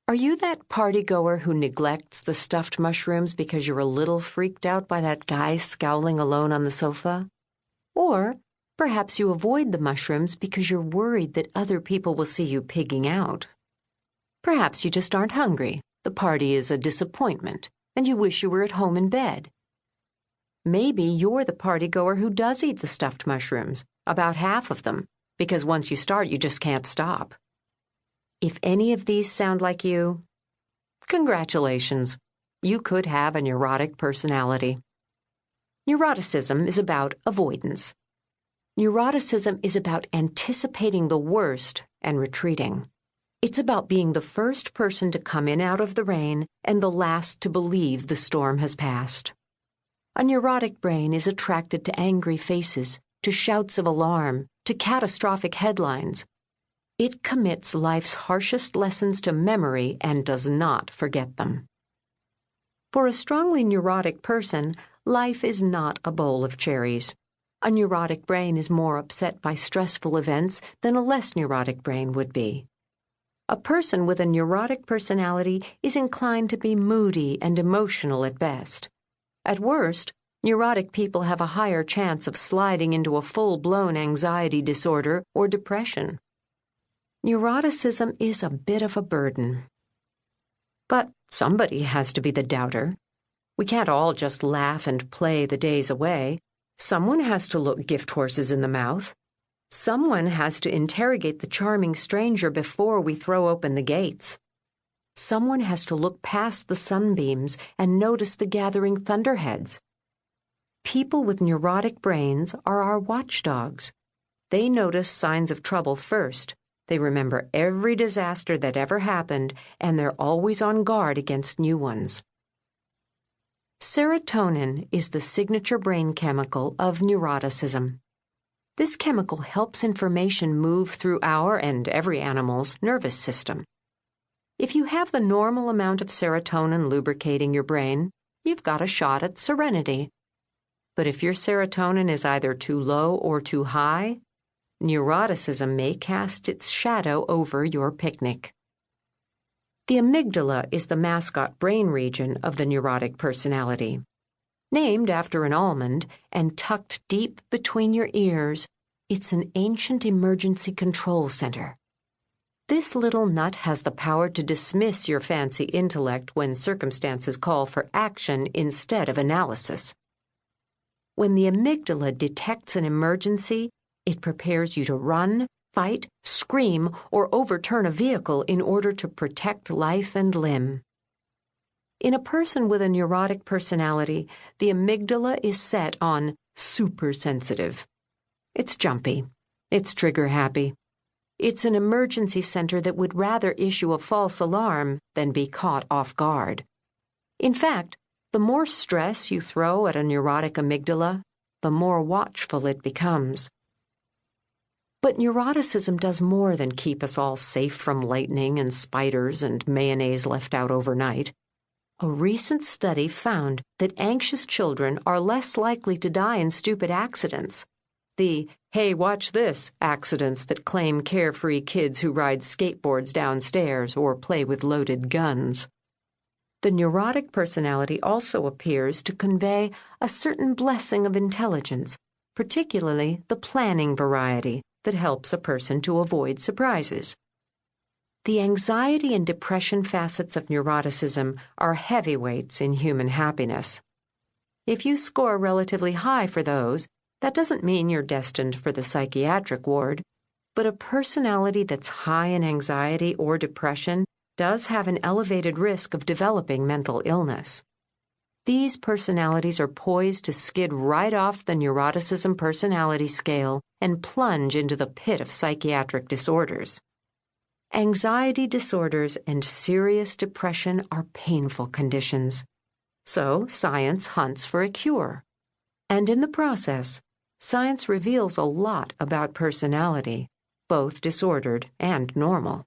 Are you that partygoer who neglects the stuffed mushrooms because you're a little freaked out by that guy scowling alone on the sofa? Or perhaps you avoid the mushrooms because you're worried that other people will see you pigging out. Perhaps you just aren't hungry, the party is a disappointment, and you wish you were at home in bed. Maybe you're the partygoer who does eat the stuffed mushrooms, about half of them, because once you start, you just can't stop. If any of these sound like you, congratulations, you could have a neurotic personality. Neuroticism is about avoidance. Neuroticism is about anticipating the worst and retreating. It's about being the first person to come in out of the rain and the last to believe the storm has passed. A neurotic brain is attracted to angry faces, to shouts of alarm, to catastrophic headlines. It commits life's harshest lessons to memory and does not forget them. For a strongly neurotic person, life is not a bowl of cherries. A neurotic brain is more upset by stressful events than a less neurotic brain would be. A person with a neurotic personality is inclined to be moody and emotional at best. At worst, neurotic people have a higher chance of sliding into a full-blown anxiety disorder or depression. Neuroticism is a bit of a burden. But somebody has to be the doubter. We can't all just laugh and play the days away. Someone has to look gift horses in the mouth. Someone has to interrogate the charming stranger before we throw open the gates. Someone has to look past the sunbeams and notice the gathering thunderheads. People with neurotic brains are our watchdogs. They notice signs of trouble first. They remember every disaster that ever happened, and they're always on guard against new ones. Serotonin is the signature brain chemical of neuroticism. This chemical helps information move through our and every animal's nervous system. If you have the normal amount of serotonin lubricating your brain, you've got a shot at serenity. But if your serotonin is either too low or too high, neuroticism may cast its shadow over your picnic. The amygdala is the mascot brain region of the neurotic personality. Named after an almond and tucked deep between your ears, it's an ancient emergency control center. This little nut has the power to dismiss your fancy intellect when circumstances call for action instead of analysis. When the amygdala detects an emergency, it prepares you to run, fight, scream, or overturn a vehicle in order to protect life and limb. In a person with a neurotic personality, the amygdala is set on supersensitive. It's jumpy. It's trigger-happy. It's an emergency center that would rather issue a false alarm than be caught off guard. In fact, the more stress you throw at a neurotic amygdala, the more watchful it becomes. But neuroticism does more than keep us all safe from lightning and spiders and mayonnaise left out overnight. A recent study found that anxious children are less likely to die in stupid accidents. The "hey, watch this" accidents that claim carefree kids who ride skateboards downstairs or play with loaded guns. The neurotic personality also appears to convey a certain blessing of intelligence, particularly the planning variety that helps a person to avoid surprises. The anxiety and depression facets of neuroticism are heavyweights in human happiness. If you score relatively high for those, that doesn't mean you're destined for the psychiatric ward, but a personality that's high in anxiety or depression does have an elevated risk of developing mental illness. These personalities are poised to skid right off the neuroticism personality scale and plunge into the pit of psychiatric disorders. Anxiety disorders and serious depression are painful conditions. So science hunts for a cure. And in the process, science reveals a lot about personality, both disordered and normal.